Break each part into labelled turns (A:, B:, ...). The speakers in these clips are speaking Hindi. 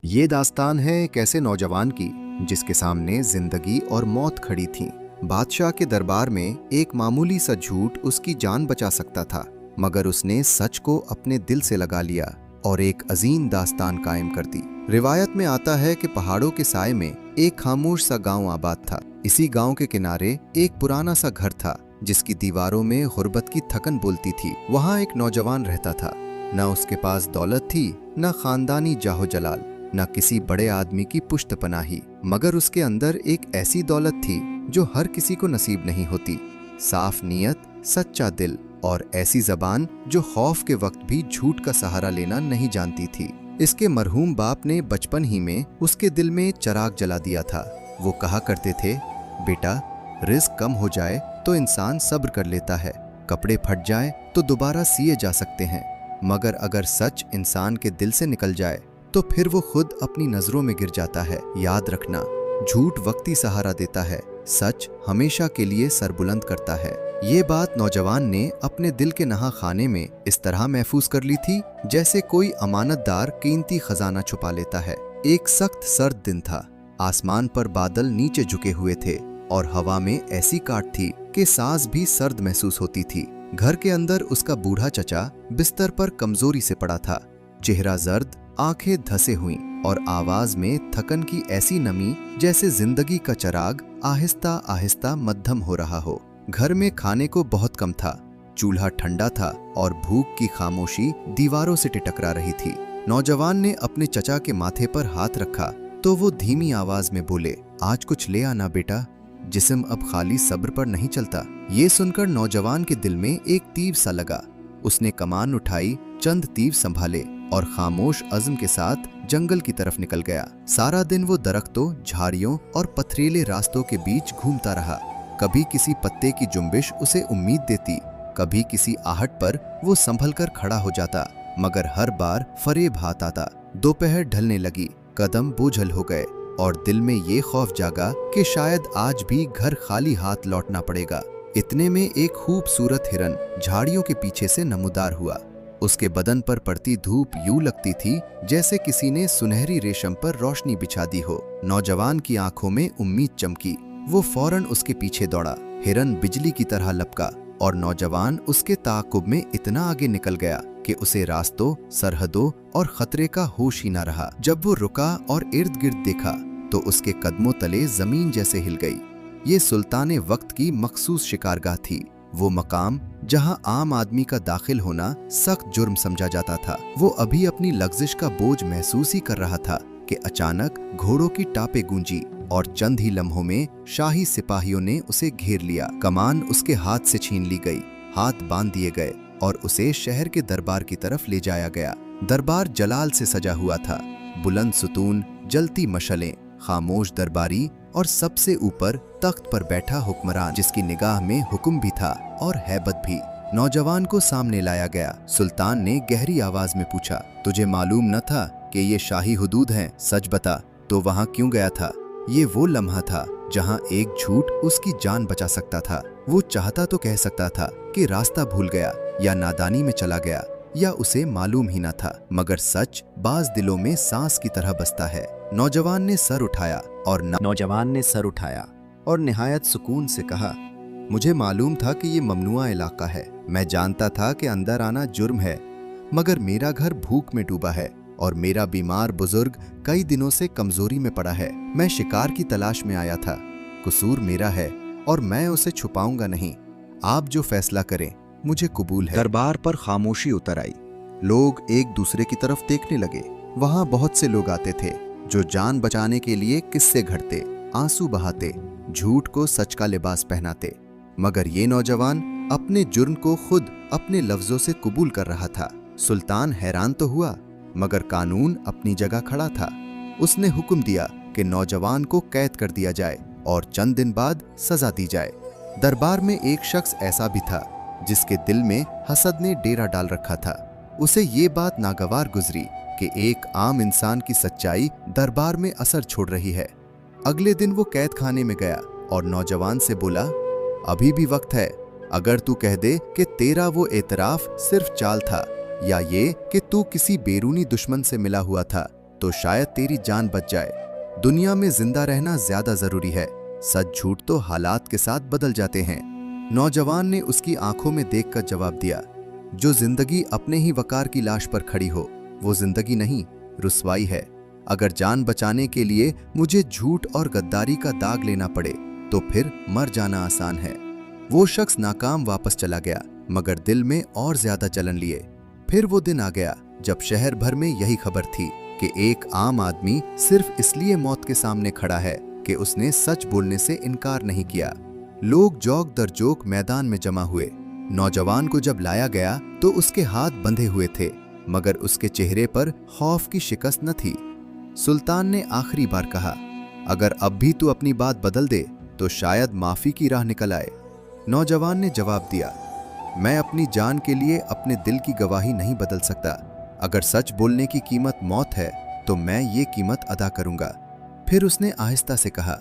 A: ये दास्तान है एक ऐसे नौजवान की जिसके सामने जिंदगी और मौत खड़ी थीं। बादशाह के दरबार में एक मामूली सा झूठ उसकी जान बचा सकता था, मगर उसने सच को अपने दिल से लगा लिया और एक अजीम दास्तान कायम कर दी। रिवायत में आता है कि पहाड़ों के साए में एक खामोश सा गांव आबाद था। इसी गांव के किनारे एक पुराना सा घर था जिसकी दीवारों में गुर्बत की थकन बोलती थी। वहां एक नौजवान रहता था। न उसके पास दौलत थी, न खानदानी जाहो जलाल, न किसी बड़े आदमी की पुश्तपनाही, मगर उसके अंदर एक ऐसी दौलत थी जो हर किसी को नसीब नहीं होती। साफ नीयत, सच्चा दिल और ऐसी जबान जो खौफ के वक्त भी झूठ का सहारा लेना नहीं जानती थी। इसके मरहूम बाप ने बचपन ही में उसके दिल में चिराग जला दिया था। वो कहा करते थे, बेटा, रिस्क कम हो जाए तो इंसान सब्र कर लेता है, कपड़े फट जाए तो दोबारा सिए जा सकते हैं, मगर अगर सच इंसान के दिल से निकल जाए तो फिर वो खुद अपनी नजरों में गिर जाता है। याद रखना, झूठ वक्ती सहारा देता है, सच हमेशा के लिए सरबुलंद करता है। ये बात नौजवान ने अपने दिल के नहा खाने में इस तरह महफूज कर ली थी जैसे कोई अमानतदार कीमती खजाना छुपा लेता है। एक सख्त सर्द दिन था। आसमान पर बादल नीचे झुके हुए थे और हवा में ऐसी काट थी कि सांस भी सर्द महसूस होती थी। घर के अंदर उसका बूढ़ा चचा बिस्तर पर कमजोरी से पड़ा था। चेहरा जर्द, आंखें धसे हुई और आवाज में थकन की ऐसी नमी जैसे जिंदगी का चिराग आहिस्ता आहिस्ता मध्यम हो रहा हो। घर में खाने को बहुत कम था, चूल्हा ठंडा था और भूख की खामोशी दीवारों से टिटकरा रही थी। नौजवान ने अपने चचा के माथे पर हाथ रखा तो वो धीमी आवाज में बोले, आज कुछ ले आना बेटा, जिस्म अब खाली सब्र पर नहीं चलता। ये सुनकर नौजवान के दिल में एक तीर सा लगा। उसने कमान उठाई, चंद तीर संभाले और खामोश अज़्म के साथ जंगल की तरफ निकल गया। सारा दिन वो दरख्तों, झाड़ियों और पथरीले रास्तों के बीच घूमता रहा। कभी किसी पत्ते की जुम्बिश उसे उम्मीद देती, कभी किसी आहट पर वो संभल कर खड़ा हो जाता, मगर हर बार फरेब हाथ आता। दोपहर ढलने लगी, कदम बोझल हो गए और दिल में ये खौफ जागा कि शायद आज भी घर खाली हाथ लौटना पड़ेगा। इतने में एक खूबसूरत हिरन झाड़ियों के पीछे से नमूदार हुआ। उसके बदन पर पड़ती धूप यूं लगती थी जैसे किसी ने सुनहरी रेशम पर रोशनी बिछा दी हो। नौजवान की आंखों में उम्मीद चमकी। वो फौरन उसके पीछे दौड़ा। हिरन बिजली की तरह लपका और नौजवान उसके ताक़ुब में इतना आगे निकल गया कि उसे रास्तों, सरहदों और खतरे का होश ही न रहा। जब वो रुका और इर्द गिर्द देखा तो उसके कदमों तले जमीन जैसे हिल गई। ये सुल्ताने वक्त की मखसूस शिकारगाह थी, वो मकाम जहां आम आदमी का दाखिल होना सख्त जुर्म समझा जाता था। वो अभी अपनी लग्जिश का बोझ महसूस ही कर रहा था कि अचानक घोड़ों की टापें गूंजी और चंद ही लम्हों में शाही सिपाहियों ने उसे घेर लिया। कमान उसके हाथ से छीन ली गई, हाथ बांध दिए गए और उसे शहर के दरबार की तरफ ले जाया गया। दरबार जलाल से सजा हुआ था, बुलंद सुतून, जलती मशलें, खामोश दरबारी और सबसे ऊपर तख्त पर बैठा हुक्मरान जिसकी निगाह में हुक्म भी था और हैबत भी। नौजवान को सामने लाया गया। सुल्तान ने गहरी आवाज में पूछा, तुझे मालूम न था कि ये शाही हुदूद हैं? सच बता, तो वहां क्यों गया था? ये वो लम्हा था जहां एक झूठ उसकी जान बचा सकता था। वो चाहता तो कह सकता था कि रास्ता भूल गया या नादानी में चला गया या उसे मालूम ही न था, मगर सच बाज दिलों में सांस की तरह बसता है। नौजवान ने सर उठाया और निहायत सुकून से कहा, मुझे मालूम था कि ये ममनुआ इलाका है। मैं जानता था कि अंदर आना जुर्म है, मगर मेरा घर भूख में डूबा है और मेरा बीमार बुजुर्ग कई दिनों से कमजोरी में पड़ा है। मैं शिकार की तलाश में आया था। कसूर मेरा है और मैं उसे छुपाऊंगा नहीं। आप जो फैसला करें मुझे कबूल है। दरबार पर खामोशी उतर आई। लोग एक दूसरे की तरफ देखने लगे। वहां बहुत से लोग आते थे जो जान बचाने के लिए किस्से घड़ते, आंसू बहाते, झूठ को सच का लिबास पहनाते, मगर ये नौजवान अपने जुर्म को खुद अपने लफ्जों से कबूल कर रहा था। सुल्तान हैरान तो हुआ, मगर कानून अपनी जगह खड़ा था। उसने हुक्म दिया कि नौजवान को कैद कर दिया जाए और चंद दिन बाद सजा दी जाए। दरबार में एक शख्स ऐसा भी था जिसके दिल में हसद ने डेरा डाल रखा था। उसे ये बात नागवार गुजरी कि एक आम इंसान की सच्चाई दरबार में असर छोड़ रही है। अगले दिन वो कैद खाने में गया और नौजवान से बोला, अभी भी वक्त है। अगर तू कह दे कि तेरा वो एतराफ सिर्फ चाल था या ये कि तू किसी बेरूनी दुश्मन से मिला हुआ था, तो शायद तेरी जान बच जाए। दुनिया में जिंदा रहना ज्यादा जरूरी है, सच झूठ तो हालात के साथ बदल जाते हैं। नौजवान ने उसकी आंखों में देखकर जवाब दिया, जो जिंदगी अपने ही वकार की लाश पर खड़ी हो वो जिंदगी नहीं, रुसवाई है। अगर जान बचाने के लिए मुझे झूठ और गद्दारी का दाग लेना पड़े तो फिर मर जाना आसान है। वो शख्स नाकाम वापस चला गया, मगर दिल में और ज्यादा जलन लिए। फिर वो दिन आ गया जब शहर भर में यही खबर थी कि एक आम आदमी सिर्फ इसलिए मौत के सामने खड़ा है कि उसने सच बोलने से इनकार नहीं किया। लोग जौक दर जोक मैदान में जमा हुए। नौजवान को जब लाया गया तो उसके हाथ बंधे हुए थे, मगर उसके चेहरे पर खौफ की शिकस्त न थी। सुल्तान ने आखिरी बार कहा, अगर अब भी तू अपनी बात बदल दे तो शायद माफी की राह निकल आए। नौजवान ने जवाब दिया, मैं अपनी जान के लिए अपने दिल की गवाही नहीं बदल सकता। अगर सच बोलने की कीमत मौत है तो मैं ये कीमत अदा करूंगा। फिर उसने आहिस्ता से कहा,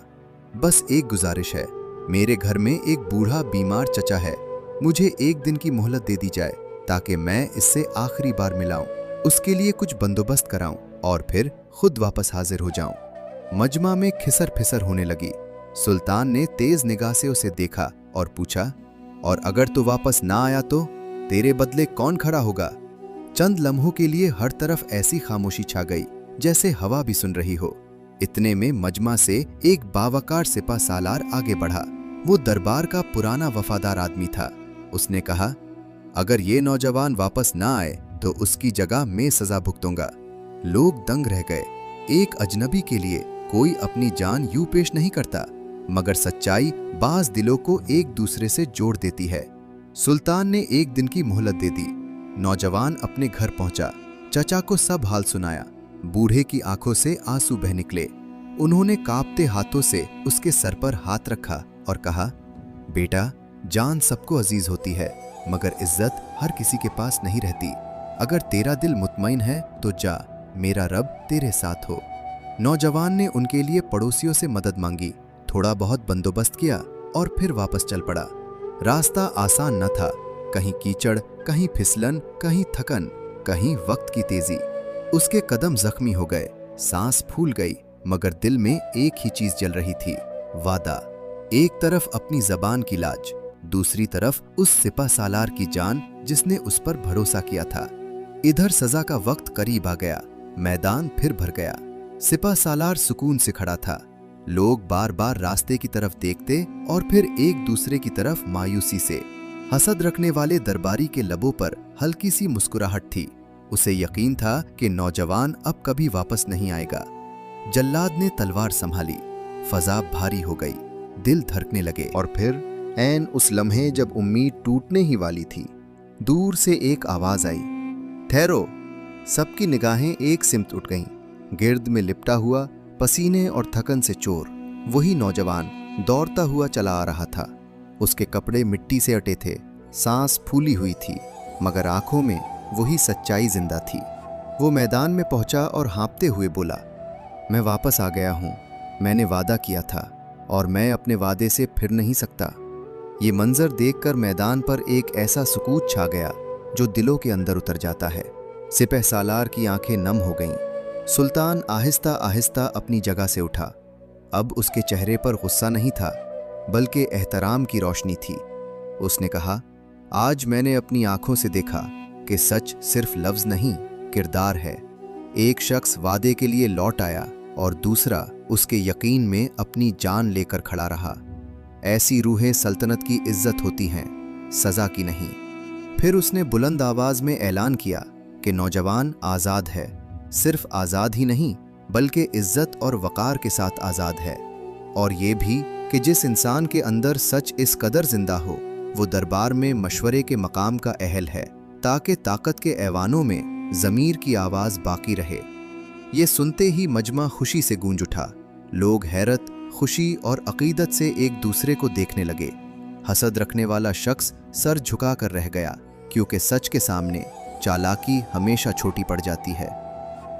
A: बस एक गुजारिश है, मेरे घर में एक बूढ़ा बीमार चचा है, मुझे एक दिन की मोहलत दे दी जाए ताकि मैं इससे आखिरी बार मिलाऊं, उसके लिए कुछ बंदोबस्त कराऊं और फिर खुद वापस हाजिर हो जाऊं। मजमा में खिसर फिसर होने लगी। सुल्तान ने तेज निगाह से उसे देखा और पूछा, और अगर तू वापस ना आया तो तेरे बदले कौन खड़ा होगा? चंद लम्हों के लिए हर तरफ ऐसी खामोशी छा गई जैसे हवा भी सुन रही हो। इतने में मजमा से एक बावकार सिपा सालार आगे बढ़ा। वो दरबार का पुराना वफादार आदमी था। उसने कहा, अगर ये नौजवान वापस ना आए तो उसकी जगह मैं सजा भुगतूंगा। लोग दंग रह गए। एक अजनबी के लिए कोई अपनी जान यूं पेश नहीं करता, मगर सच्चाई बाज दिलों को एक दूसरे से जोड़ देती है। सुल्तान ने एक दिन की मोहलत दे दी। नौजवान अपने घर पहुंचा। चचा को सब हाल सुनाया। बूढ़े की आंखों से आंसू बह निकले। उन्होंने कांपते हाथों से उसके सर पर हाथ रखा और कहा, बेटा, जान सबको अजीज होती है, मगर इज्जत हर किसी के पास नहीं रहती। अगर तेरा दिल मुतमईन है तो जा, मेरा रब तेरे साथ हो। नौजवान ने उनके लिए पड़ोसियों से मदद मांगी, थोड़ा बहुत बंदोबस्त किया और फिर वापस चल पड़ा। रास्ता आसान न था, कहीं कीचड़, कहीं फिसलन, कहीं थकन, कहीं वक्त की तेजी। उसके कदम जख्मी हो गए, सांस फूल गई, मगर दिल में एक ही चीज जल रही थी, वादा। एक तरफ अपनी जबान की लाज, दूसरी तरफ उस सिपा सालार की जान जिसने उस पर भरोसा किया था। इधर सजा का वक्त करीब आ गया। मैदान फिर भर गया। सिपा सालार सुकून से खड़ा था। लोग बार बार रास्ते की तरफ देखते और फिर एक दूसरे की तरफ मायूसी से। हसद रखने वाले दरबारी के लबों पर हल्की सी मुस्कुराहट थी। उसे यकीन था कि नौजवान अब कभी वापस नहीं आएगा। जल्लाद ने तलवार संभाली। फजा भारी हो गई, दिल धड़कने लगे। और फिर ऐन उस लम्हे जब उम्मीद टूटने ही वाली थी, दूर से एक आवाज आई, ठहरो। सबकी निगाहें एक सिमत उठ गईं। गिर्द में लिपटा हुआ, पसीने और थकन से चोर, वही नौजवान दौड़ता हुआ चला आ रहा था। उसके कपड़े मिट्टी से अटे थे, सांस फूली हुई थी, मगर आंखों में वही सच्चाई जिंदा थी। वो मैदान में पहुंचा और हाँपते हुए बोला, मैं वापस आ गया हूं। मैंने वादा किया था और मैं अपने वादे से फिर नहीं सकता। ये मंजर देखकर मैदान पर एक ऐसा सुकूत छा गया जो दिलों के अंदर उतर जाता है। सिपह सालार की आंखें नम हो गईं। सुल्तान आहिस्ता आहिस्ता अपनी जगह से उठा। अब उसके चेहरे पर गुस्सा नहीं था, बल्कि एहतराम की रोशनी थी। उसने कहा, आज मैंने अपनी आंखों से देखा कि सच सिर्फ लफ्ज नहीं, किरदार है। एक शख्स वादे के लिए लौट आया और दूसरा उसके यकीन में अपनी जान लेकर खड़ा रहा। ऐसी रूहें सल्तनत की इज्जत होती हैं, सजा की नहीं। फिर उसने बुलंद आवाज में ऐलान किया कि नौजवान आज़ाद है। सिर्फ आज़ाद ही नहीं, बल्कि इज्जत और वकार के साथ आज़ाद है। और ये भी कि जिस इंसान के अंदर सच इस कदर जिंदा हो, वो दरबार में मशवरे के मकाम का अहल है, ताकि ताकत के ऐवानों में ज़मीर की आवाज़ बाकी रहे। ये सुनते ही मजमा खुशी से गूंज उठा। लोग हैरत, खुशी और अकीदत से एक दूसरे को देखने लगे। हसद रखने वाला शख्स सर झुका कर रह गया, क्योंकि सच के सामने चालाकी हमेशा छोटी पड़ जाती है।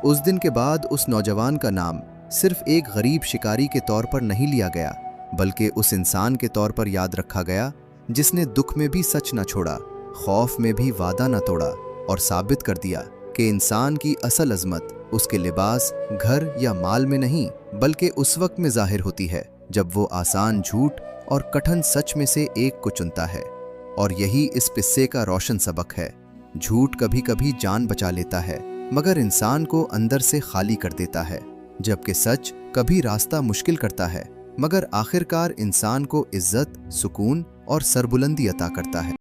A: उस दिन के बाद उस नौजवान का नाम सिर्फ एक गरीब शिकारी के तौर पर नहीं लिया गया, बल्कि उस इंसान के तौर पर याद रखा गया जिसने दुख में भी सच न छोड़ा, खौफ में भी वादा न तोड़ा और साबित कर दिया कि इंसान की असल अजमत उसके लिबास, घर या माल में नहीं, बल्कि उस वक्त में जाहिर होती है जब वो आसान झूठ और कठिन सच में से एक को चुनता है। और यही इस किस्से का रोशन सबक है। झूठ कभी कभी जान बचा लेता है, मगर इंसान को अंदर से खाली कर देता है, जबकि सच कभी रास्ता मुश्किल करता है, मगर आखिरकार इंसान को इज्जत, सुकून और सरबुलंदी अता करता है।